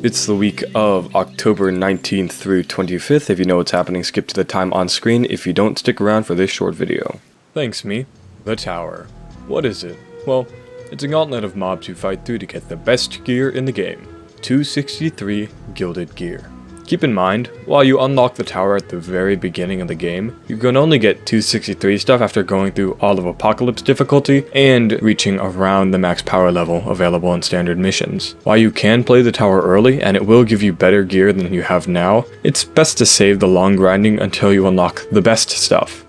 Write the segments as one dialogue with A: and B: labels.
A: It's the week of October 19th through 25th. If you know what's happening, skip to the time on screen. If you don't, stick around for this short video. Thanks, me. The Tower. What is it? Well, it's a gauntlet of mobs you fight through to get the best gear in the game. 263 gilded gear. Keep in mind, while you unlock the tower at the very beginning of the game, you can only get 263 stuff after going through all of Apocalypse difficulty and reaching around the max power level available in standard missions. While you can play the tower early and it will give you better gear than you have now, it's best to save the long grinding until you unlock the best stuff.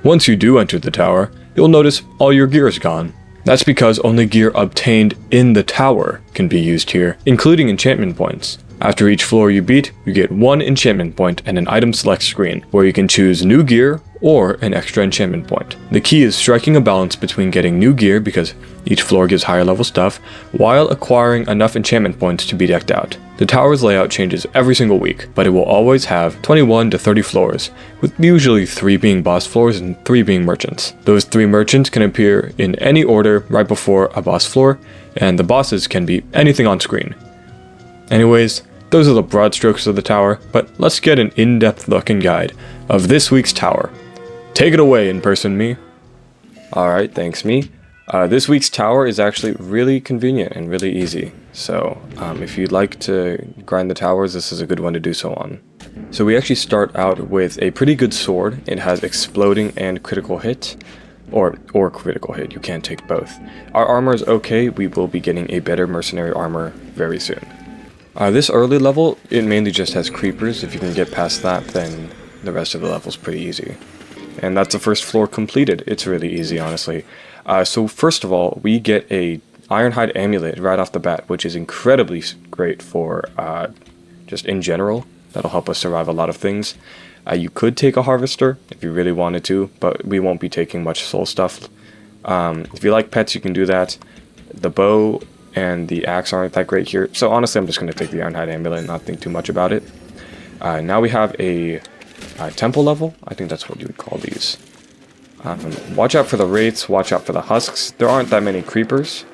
A: Once you do enter the tower, you'll notice all your gear is gone. That's because only gear obtained in the tower can be used here, including enchantment points. After each floor you beat, you get one enchantment point and an item select screen, where you can choose new gear or an extra enchantment point. The key is striking a balance between getting new gear, because each floor gives higher level stuff, while acquiring enough enchantment points to be decked out. The tower's layout changes every single week, but it will always have 21 to 30 floors, with usually 3 being boss floors and 3 being merchants. Those 3 merchants can appear in any order right before a boss floor, and the bosses can be anything on screen. Anyways, those are the broad strokes of the tower, but let's get an in-depth look and guide of this week's tower. Take it away, in-person me. Alright, thanks me. This week's tower is actually really convenient and really easy. So, if you'd like to grind the towers, this is a good one to do so on. So we actually start out with a pretty good sword. It has exploding and critical hit. Or critical hit, you can't take both. Our armor is okay, we will be getting a better mercenary armor very soon. This early level, it mainly just has creepers. If you can get past that, then the rest of the level's pretty easy. And that's the first floor completed. It's really easy, honestly. So first of all, we get a Ironhide amulet right off the bat, which is incredibly great for just in general. That'll help us survive a lot of things. You could take a harvester if you really wanted to, but we won't be taking much soul stuff. If you like pets, you can do that. The bow and the axe aren't that great here, so honestly I'm just going to take the Ironhide amulet and not think too much about it. Now we have a temple level. I think that's what you would call these. Watch out for the wraiths, watch out for the husks. There aren't that many creepers,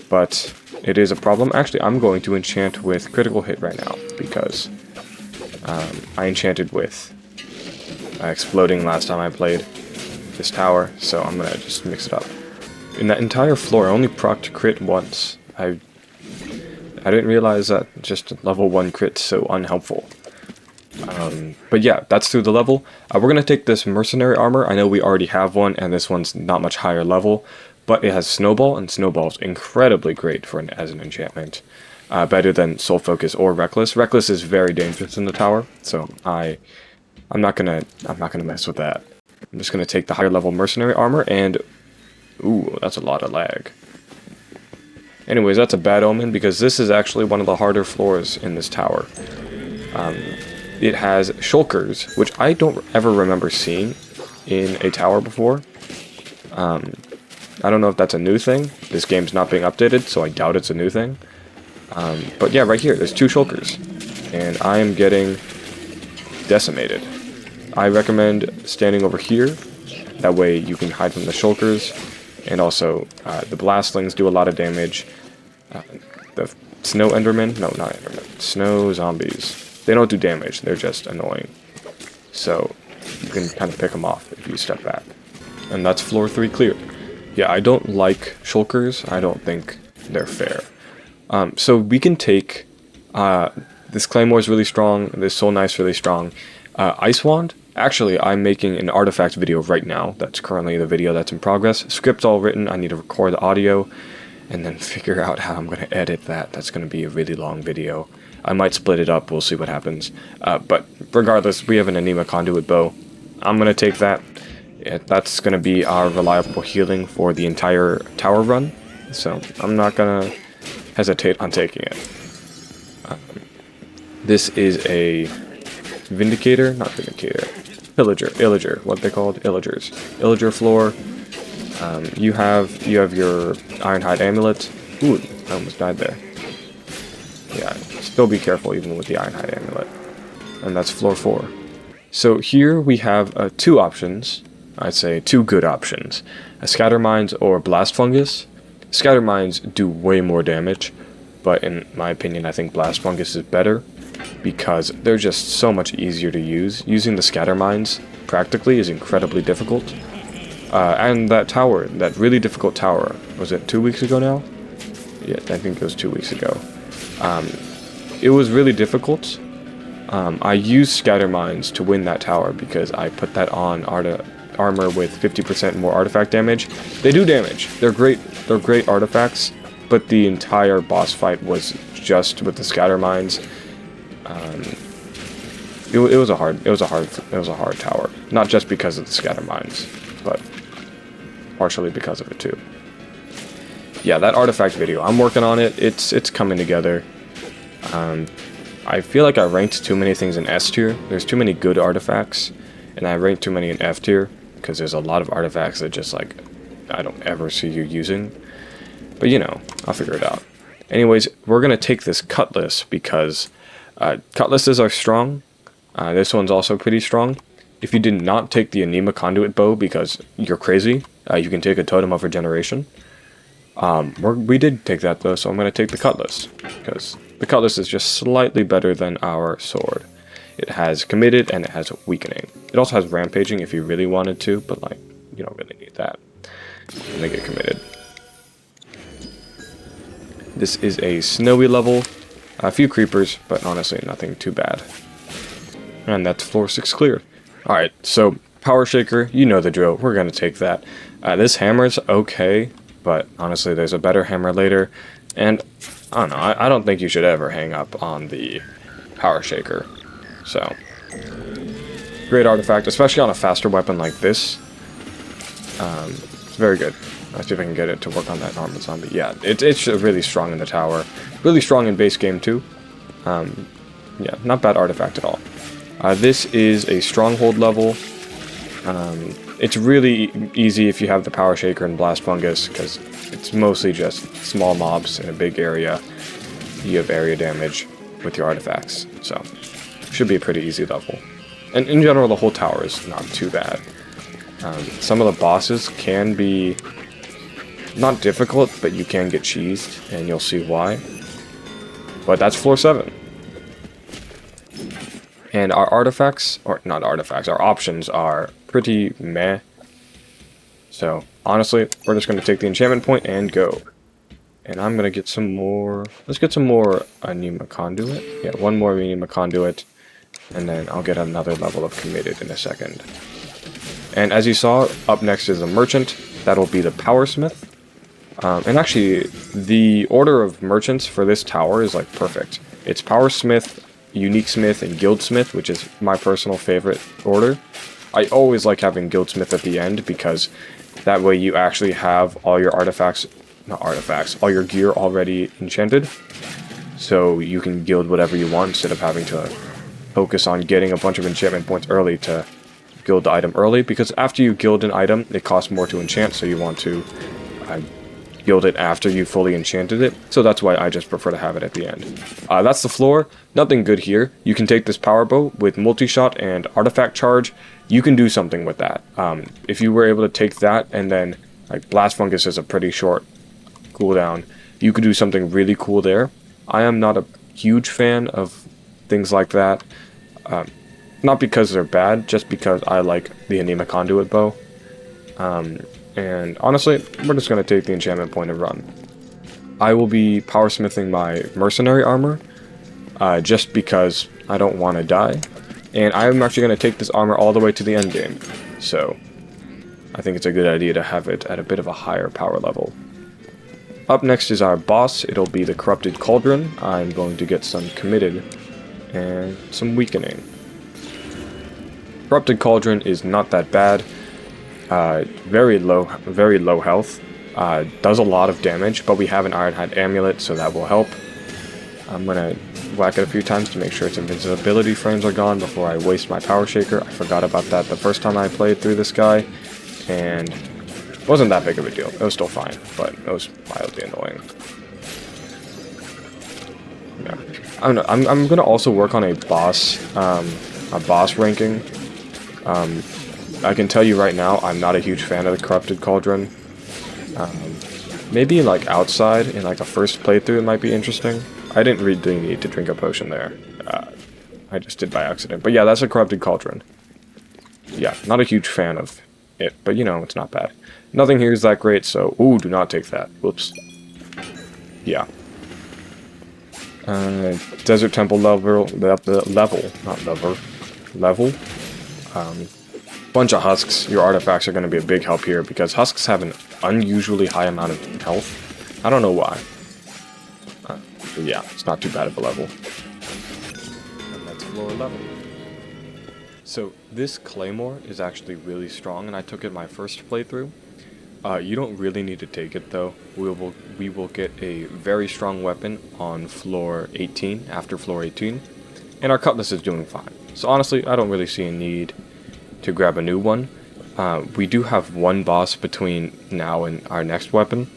A: but it is a problem. Actually, I'm going to enchant with critical hit right now, because I enchanted with exploding last time I played this tower, so I'm going to just mix it up. In that entire floor, I only procced crit once. I didn't realize that just level 1 crit's so unhelpful. But yeah, that's through the level. We're going to take this mercenary armor. I know we already have one, and this one's not much higher level, but it has Snowball, and Snowball's incredibly great for as an enchantment. Better than Soul Focus or Reckless. Reckless is very dangerous in the tower, so I'm not gonna mess with that. I'm just gonna take the higher level mercenary armor, and ooh, that's a lot of lag. Anyways, that's a bad omen, because this is actually one of the harder floors in this tower. It has shulkers, which I don't ever remember seeing in a tower before. I don't know if that's a new thing. This game's not being updated, so I doubt it's a new thing. But yeah, right here, there's 2 shulkers, and I am getting decimated. I recommend standing over here. That way you can hide from the shulkers, and also the blastlings do a lot of damage. The snow endermen, no, not endermen, snow zombies. They don't do damage, they're just annoying. So you can kind of pick them off if you step back. And that's floor 3 cleared. Yeah, I don't like shulkers. I don't think they're fair. So we can take this Claymore is really strong, this Soul Knife's really strong. Ice Wand, actually I'm making an artifact video right now. That's currently the video that's in progress. Script's all written, I need to record the audio and then figure out how I'm going to edit that. That's going to be a really long video. I might split it up, we'll see what happens. But regardless, we have an Anima Conduit bow. I'm going to take that. That's going to be our reliable healing for the entire tower run. So I'm not going to hesitate on taking it. This is a Vindicator, not Vindicator, Illager, what they called, Illagers. Illager floor. You have your Ironhide amulet. Ooh, I almost died there. Yeah, still be careful even with the Ironhide amulet. And that's floor 4. So here we have 2 options. I'd say 2 good options. A Scatter Mines or Blast Fungus. Scatter Mines do way more damage, but in my opinion, I think Blast Fungus is better because they're just so much easier to use. Using the scatter mines practically is incredibly difficult. And that tower, that really difficult tower, was it 2 weeks ago now? Yeah, I think it was 2 weeks ago. It was really difficult. I used scatter mines to win that tower because I put that on armor with 50% more artifact damage. They do damage. They're great artifacts, but the entire boss fight was just with the scatter mines. It was a hard tower. Not just because of the scatter mines, but partially because of it too. Yeah, that artifact video, I'm working on it. It's coming together. I feel like I ranked too many things in S tier. There's too many good artifacts, and I ranked too many in F tier because there's a lot of artifacts that just like I don't ever see you using. But you know, I'll figure it out. Anyways, we're gonna take this cutlass because cutlasses are strong. This one's also pretty strong. If you did not take the Anima Conduit bow because you're crazy, you can take a Totem of Regeneration. We did take that though, so I'm going to take the Cutlass, because the Cutlass is just slightly better than our sword. It has Committed and it has Weakening. It also has Rampaging if you really wanted to, but like, you don't really need that. Let me get Committed. This is a snowy level, a few creepers, but honestly nothing too bad. And that's floor 6 cleared. Alright, so Power Shaker, you know the drill, we're going to take that. This hammer's okay, but honestly there's a better hammer later, and I don't know, I don't think you should ever hang up on the Power Shaker. So, great artifact, especially on a faster weapon like this. It's very good. Let's see if I can get it to work on that armored zombie. Yeah, it's really strong in the tower, really strong in base game too. Yeah, not bad artifact at all. This is a stronghold level. It's really easy if you have the Power Shaker and Blast Fungus, because it's mostly just small mobs in a big area. You have area damage with your artifacts, so should be a pretty easy level. And in general, the whole tower is not too bad. Some of the bosses can be not difficult, but you can get cheesed, and you'll see why. But that's floor 7. And our artifacts, or not artifacts, our options are pretty meh. So, honestly, we're just going to take the enchantment point and go. And I'm going to get some more, let's get some more Anima Conduit. Yeah, one more Anima Conduit, and then I'll get another level of Committed in a second. And as you saw, up next is a Merchant. That'll be the Powersmith. And actually, the order of merchants for this tower is like perfect. It's Powersmith, Unique Smith, and Guildsmith, which is my personal favorite order. I always like having Guildsmith at the end because that way you actually have all your all your gear already enchanted. So you can guild whatever you want instead of having to focus on getting a bunch of enchantment points early to guild the item early. Because after you guild an item, it costs more to enchant, so you want to guild it after you fully enchanted it, so that's why I just prefer to have it at the end. That's the floor. Nothing good here. You can take this power bow with multi-shot and artifact charge. You can do something with that. If you were able to take that and then, like, Blast Fungus is a pretty short cooldown, you could do something really cool there. I am not a huge fan of things like that. Not because they're bad, just because I like the Anima Conduit bow. And honestly, we're just going to take the enchantment point and run. I will be powersmithing my mercenary armor, just because I don't want to die. And I'm actually going to take this armor all the way to the end game. So, I think it's a good idea to have it at a bit of a higher power level. Up next is our boss. It'll be the Corrupted Cauldron. I'm going to get some Committed and some Weakening. Corrupted Cauldron is not that bad. Very low health, does a lot of damage, but we have an Ironhide Amulet, so that will help. I'm gonna whack it a few times to make sure its invincibility frames are gone before I waste my Power Shaker. I forgot about that the first time I played through this guy, and it wasn't that big of a deal. It was still fine, but it was mildly annoying. Yeah, I don't know. I'm gonna also work on a boss ranking. I can tell you right now, I'm not a huge fan of the Corrupted Cauldron. Maybe like outside in like a first playthrough it might be interesting. I didn't really need to drink a potion there. I just did by accident. But yeah, that's a corrupted cauldron. Yeah, not a huge fan of it, but you know, it's not bad. Nothing here is that great, so... Ooh, do not take that. Whoops. Yeah. Desert temple level... Level. Bunch of husks. Your artifacts are going to be a big help here, because husks have an unusually high amount of health. I don't know why. But yeah, it's not too bad of a level. And that's floor 11. So, this claymore is actually really strong, and I took it my first playthrough. You don't really need to take it, though. We will get a very strong weapon on floor 18, after floor 18, and our cutlass is doing fine. So honestly, I don't really see a need to grab a new one. We do have one boss between now and our next weapon.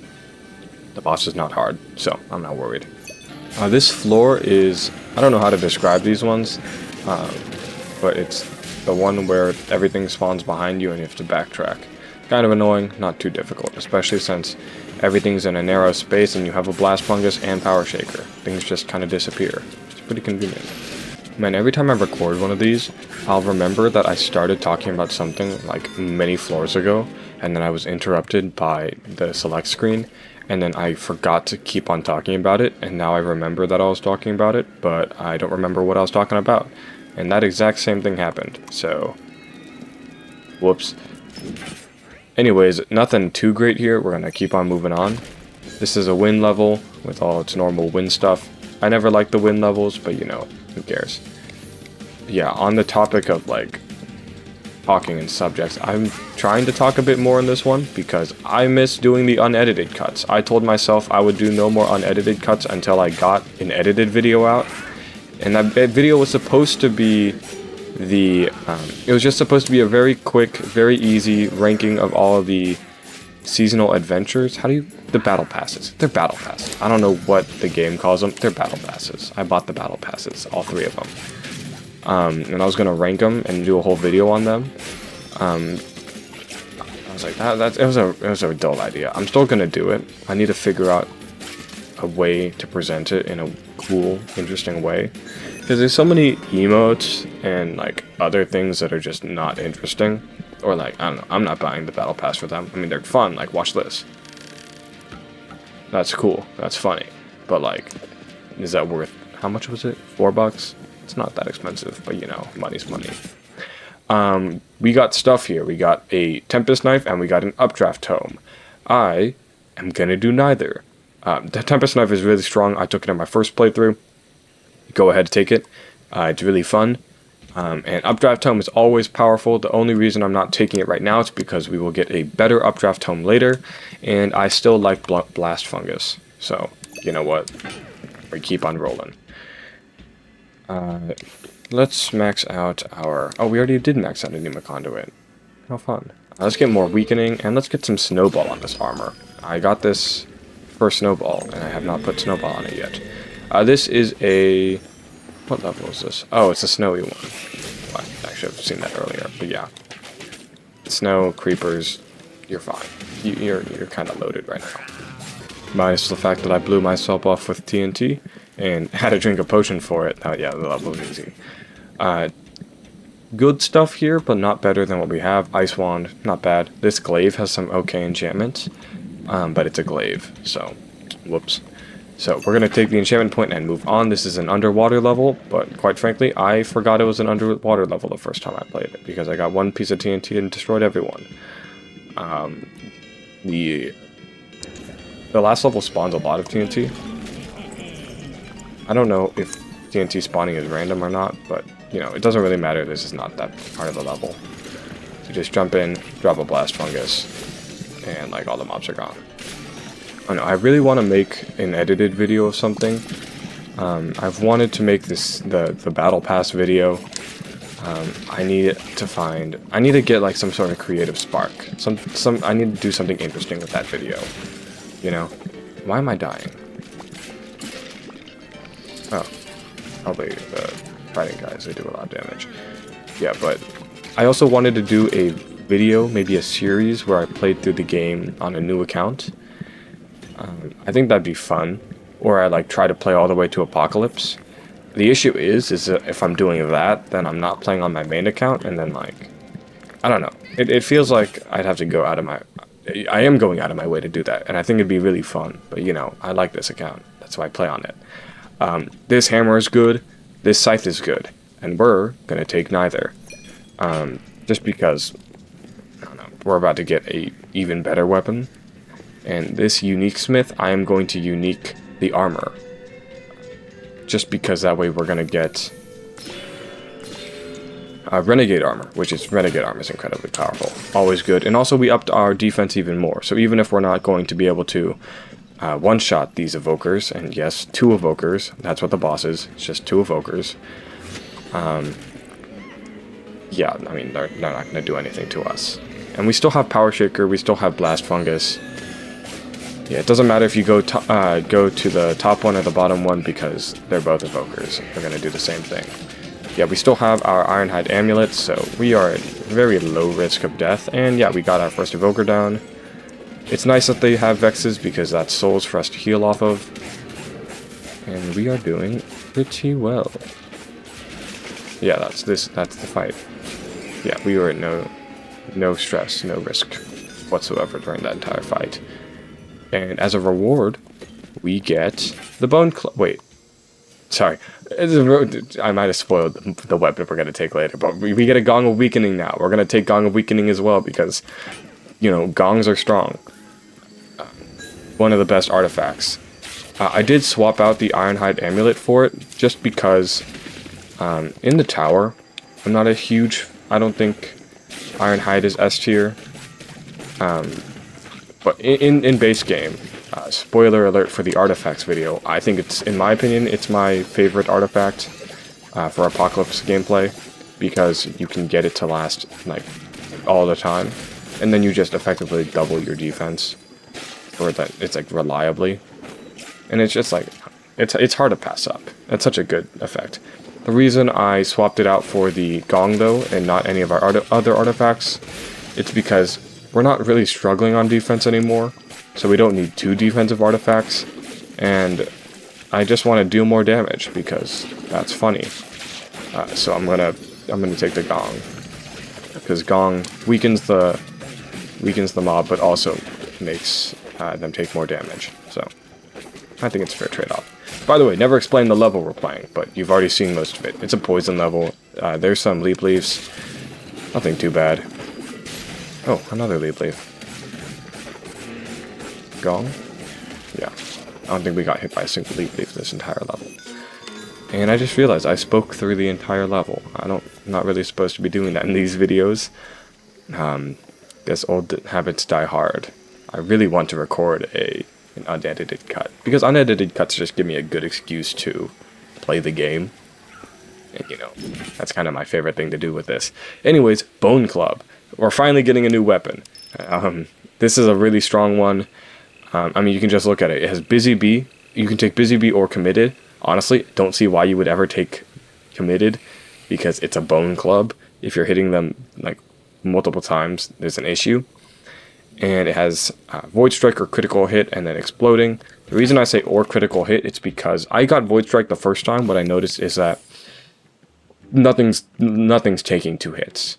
A: The boss is not hard, so I'm not worried. This floor is... I don't know how to describe these ones, but it's the one where everything spawns behind you and you have to backtrack. Kind of annoying, not too difficult, especially since everything's in a narrow space and you have a blast fungus and power shaker. Things just kind of disappear. It's pretty convenient. Man, every time I record one of these, I'll remember that I started talking about something like many floors ago, and then I was interrupted by the select screen, and then I forgot to keep on talking about it, and now I remember that I was talking about it, but I don't remember what I was talking about. And that exact same thing happened, so... Whoops. Anyways, nothing too great here. We're gonna keep on moving on. This is a wind level with all its normal wind stuff. I never liked the wind levels, but you know, who cares? Yeah, on the topic of like talking and subjects, I'm trying to talk a bit more in this one because I miss doing the unedited cuts. I told myself I would do no more unedited cuts until I got an edited video out. And that video was supposed to be it was just supposed to be a very quick, very easy ranking of all of the seasonal adventures. The battle passes. They're battle passes. I don't know what the game calls them. They're battle passes. I bought the battle passes, all 3 of them. And I was gonna rank them and do a whole video on them. I was like, it was a dull idea. I'm still gonna do it. I need to figure out a way to present it in a cool, interesting way. Because there's so many emotes and like other things that are just not interesting. Or like, I don't know, I'm not buying the battle pass for them. I mean, they're fun, like watch this. That's cool, that's funny. But like, is that worth, how much was it? $4? It's not that expensive, but you know, money's money. We got stuff here. We got a Tempest Knife and we got an Updraft Tome. I am gonna do neither. The Tempest Knife is really strong. I took it in my first playthrough. Go ahead, take it. It's really fun. And Updraft Tome is always powerful. The only reason I'm not taking it right now is because we will get a better Updraft Tome later. And I still like Blast Fungus. So, you know what? We keep on rolling. Let's max out our... Oh, we already did max out Enigma Conduit. How fun. Let's get more Weakening, and let's get some Snowball on this armor. I got this for Snowball, and I have not put Snowball on it yet. This is a... What level is this? Oh, it's a snowy one. Well, I should have seen that earlier, but yeah. Snow, creepers, you're fine. You're kind of loaded right now. Minus the fact that I blew myself off with TNT, and had to drink a potion for it. Oh yeah, the level is easy. Good stuff here, but not better than what we have. Ice Wand, not bad. This glaive has some okay enchantments, but it's a glaive, so whoops. So we're going to take the enchantment point and move on. This is an underwater level, but quite frankly, I forgot it was an underwater level the first time I played it, because I got one piece of TNT and destroyed everyone. The last level spawns a lot of TNT. I don't know if TNT spawning is random or not, but, you know, it doesn't really matter. This is not that part of the level. So just jump in, drop a Blast Fungus, and, like, all the mobs are gone. I know, I really want to make an edited video of something. I've wanted to make this, the Battle Pass video. I need to get, like, some sort of creative spark. I need to do something interesting with that video. You know? Why am I dying? Oh. Probably the fighting guys, they do a lot of damage. Yeah, but I also wanted to do a video, maybe a series, where I played through the game on a new account. I think that'd be fun. Or I like try to play all the way to Apocalypse. The issue is that if I'm doing that, then I'm not playing on my main account, and then like, I don't know. It feels like I'd have to go out of my... I am going out of my way to do that, and I think it'd be really fun. But you know, I like this account. That's why I play on it. This hammer is good. This scythe is good. And we're gonna take neither. Just because, I don't know, we're about to get a even better weapon. And this unique smith, I am going to unique the armor. Just because that way we're going to get renegade armor, which is renegade armor is incredibly powerful. Always good. And also we upped our defense even more. So even if we're not going to be able to one-shot these evokers, and yes, 2 evokers, that's what the boss is, it's just 2 evokers. Yeah, I mean, they're not going to do anything to us. And we still have Power Shaker, we still have Blast Fungus. Yeah, it doesn't matter if you go to the top one or the bottom one, because they're both evokers. They're going to do the same thing. Yeah, we still have our Ironhide Amulet, so we are at very low risk of death. And yeah, we got our first evoker down. It's nice that they have Vexes, because that's souls for us to heal off of. And we are doing pretty well. Yeah, that's the fight. Yeah, we were at no stress, no risk whatsoever during that entire fight. And as a reward, we get the Bone Club. Wait, sorry. I might have spoiled the weapon we're going to take later, but we get a Gong of Weakening now. We're going to take Gong of Weakening as well because, you know, gongs are strong. One of the best artifacts. I did swap out the Ironhide Amulet for it, just because in the tower, I'm not a huge... I don't think Ironhide is S tier. But in base game, spoiler alert for the artifacts video, I think it's, in my opinion, it's my favorite artifact for Apocalypse gameplay, because you can get it to last, like, all the time, and then you just effectively double your defense, or that it's, like, reliably, and it's just, like, it's hard to pass up. That's such a good effect. The reason I swapped it out for the Gong, though, and not any of our other artifacts, it's because we're not really struggling on defense anymore, so we don't need 2 defensive artifacts, and I just want to do more damage because that's funny. So I'm gonna take the Gong, because Gong weakens the mob, but also makes them take more damage. So I think it's a fair trade-off. By the way, never explained the level we're playing, but you've already seen most of it. It's a poison level. There's some leap leaves. Nothing too bad. Oh, another leap leaf. Gong? Yeah. I don't think we got hit by a single leap leaf this entire level. And I just realized I spoke through the entire level. I'm not really supposed to be doing that in these videos. Guess old habits die hard. I really want to record an unedited cut, because unedited cuts just give me a good excuse to play the game. And you know, that's kind of my favorite thing to do with this. Anyways, Bone Club. We're finally getting a new weapon. This is a really strong one. I mean, you can just look at it. It has Busy Bee. You can take Busy Bee or Committed. Honestly, don't see why you would ever take Committed, because it's a Bone Club. If you're hitting them like multiple times, there's an issue. And it has Void Strike or Critical Hit and then Exploding. The reason I say or Critical Hit, it's because I got Void Strike the first time. What I noticed is that nothing's taking 2 hits.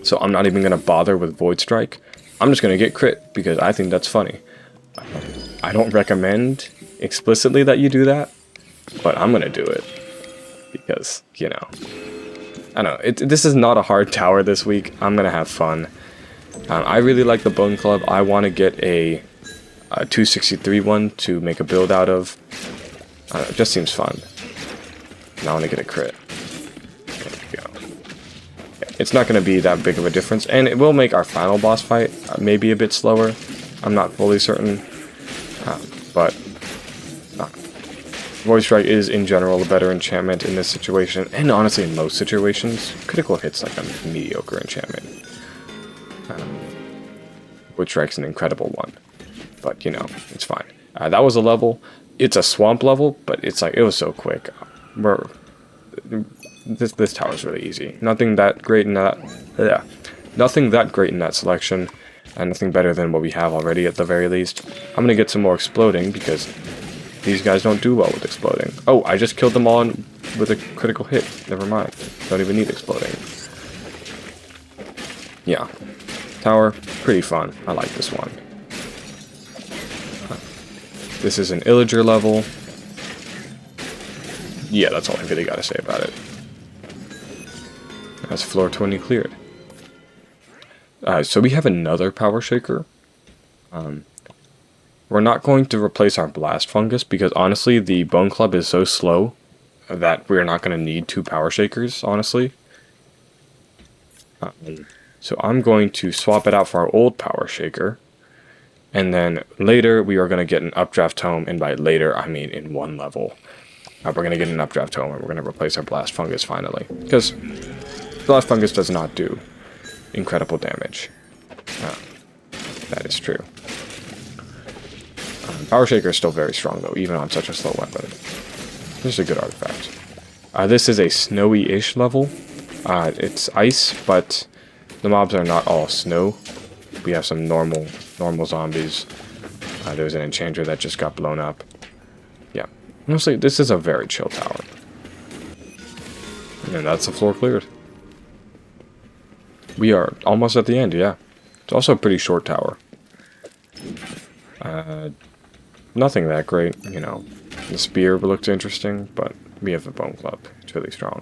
A: So I'm not even going to bother with Void Strike. I'm just going to get crit, because I think that's funny. I don't recommend explicitly that you do that, but I'm going to do it. Because, you know, I don't know. This is not a hard tower this week. I'm going to have fun. I really like the Bone Club. I want to get a 263 one to make a build out of. It just seems fun. And I want to get a crit. There we go. It's not going to be that big of a difference, and it will make our final boss fight maybe a bit slower. I'm not fully certain, but Void Strike is in general a better enchantment in this situation, and honestly in most situations. Critical Hit's like a mediocre enchantment. Void Strike's an incredible one, but you know, it's fine. That was a level. It's a swamp level, but it's like, it was so quick. This tower's really easy. Nothing that great in that. Yeah, nothing that great in that selection. And nothing better than what we have already at the very least. I'm gonna get some more exploding because these guys don't do well with exploding. Oh, I just killed them all with a critical hit. Never mind. Don't even need exploding. Yeah. Tower, pretty fun. I like this one. This is an Illager level. Yeah, that's all I really gotta say about it. That's floor 20 cleared. So we have another power shaker. We're not going to replace our blast fungus because honestly the bone club is so slow that we're not going to need 2 power shakers, honestly. So I'm going to swap it out for our old power shaker. And then later we are going to get an updraft tome, and by later I mean in 1 level. We're going to get an updraft tome and we're going to replace our blast fungus finally. Because blast fungus does not do incredible damage. That is true. Power Shaker is still very strong though, even on such a slow weapon. This is a good artifact. This is a snowy-ish level. It's ice, but the mobs are not all snow. We have some normal zombies. There's an enchanter that just got blown up. Yeah, honestly, this is a very chill tower. And that's the floor cleared. We are almost at the end, yeah. It's also a pretty short tower. Nothing that great, you know. The spear looked interesting, but we have the bone club. It's really strong.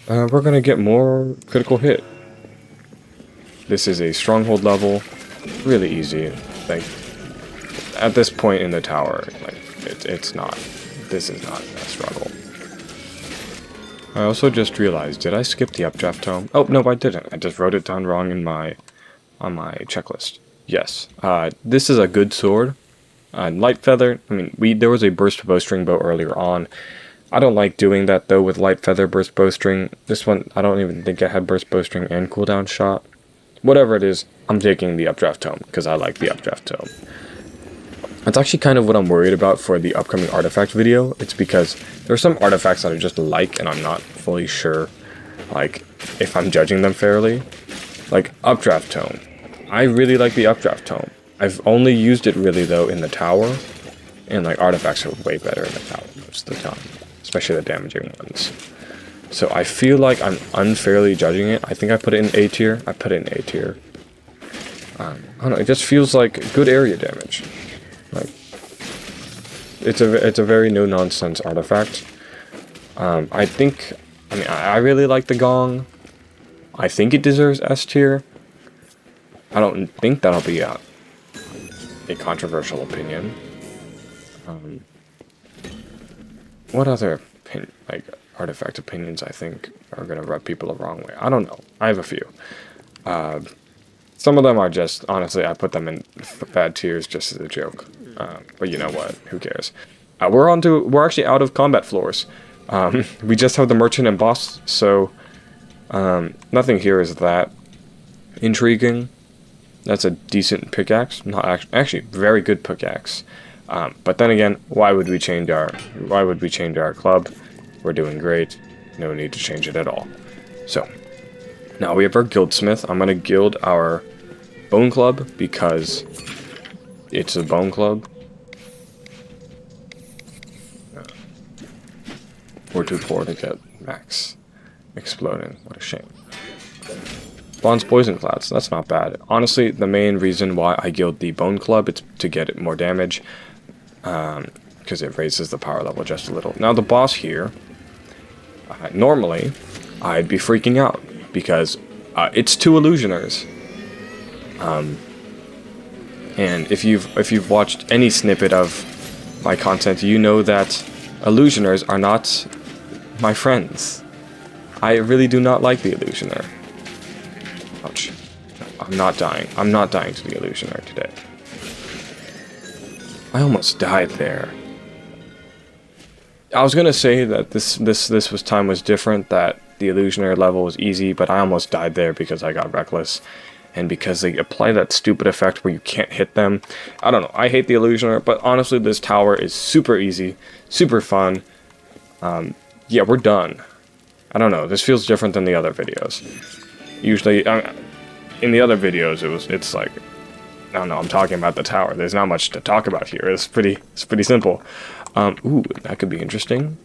A: We're gonna get more critical hit. This is a stronghold level. Really easy. Like, at this point in the tower, like, it's not. This is not a struggle. I also just realized, did I skip the updraft tome? Oh, no, I didn't. I just wrote it down wrong in on my checklist. Yes. This is a good sword. Light Feather, I mean, there was a burst bowstring bow earlier on. I don't like doing that, though, with Light Feather burst bowstring. This one, I don't even think I had burst bowstring and cooldown shot. Whatever it is, I'm taking the updraft tome, because I like the updraft tome. That's actually kind of what I'm worried about for the upcoming artifact video. It's because there are some artifacts that I just like, and I'm not fully sure, like, if I'm judging them fairly. Like, updraft tome. I really like the updraft tome. I've only used it really, though, in the tower, and, like, artifacts are way better in the tower most of the time, especially the damaging ones. So I feel like I'm unfairly judging it. I think I put it in A tier. I put it in A tier. I don't know, it just feels like good area damage. Like, it's a very no-nonsense artifact. I really like the gong. I think it deserves S tier. I don't think that'll be a controversial opinion. What other artifact opinions I think are gonna rub people the wrong way? I don't know. I have a few. Some of them are just, honestly, I put them in bad tiers just as a joke. But you know what? Who cares? We're actually out of combat floors. We just have the merchant and boss, so nothing here is that intriguing. That's a decent pickaxe. Not actually very good pickaxe. But then again, why would we change our club? We're doing great. No need to change it at all. So now we have our guildsmith. I'm gonna guild our bone club because it's a bone club. We're too poor to get max exploding. What a shame. Bond's Poison Clouds, that's not bad. Honestly, the main reason why I guild the Bone Club is to get it more damage, because it raises the power level just a little. Now the boss here, normally, I'd be freaking out, because it's 2 illusioners. And if you've watched any snippet of my content, you know that illusioners are not my friends. I really do not like the illusioner. Ouch. I'm not dying. I'm not dying to the illusioner today. I almost died there. I was gonna say that this time was different, that the illusioner level was easy, but I almost died there because I got reckless. And because they apply that stupid effect where you can't hit them. I don't know. I hate the illusioner, but honestly this tower is super easy, super fun. Yeah, we're done. I don't know. This feels different than the other videos. Usually, in the other videos, it's like, I don't know, I'm talking about the tower. There's not much to talk about here. It's pretty simple. Ooh, that could be interesting.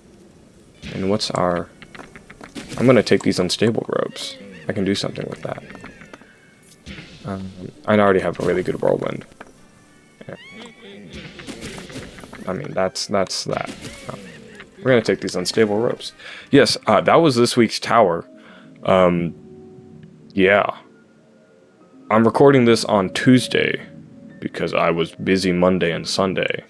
A: And what's our... I'm gonna take these unstable ropes. I can do something with that. I already have a really good whirlwind. Yeah. I mean, that's that. We're gonna take these unstable ropes. Yes, that was this week's tower. Yeah. I'm recording this on Tuesday because I was busy Monday and Sunday.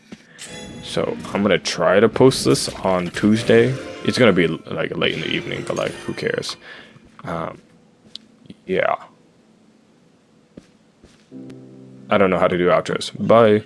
A: So I'm gonna try to post this on Tuesday. It's gonna be like late in the evening, but like, who cares? Yeah. I don't know how to do outros. Bye.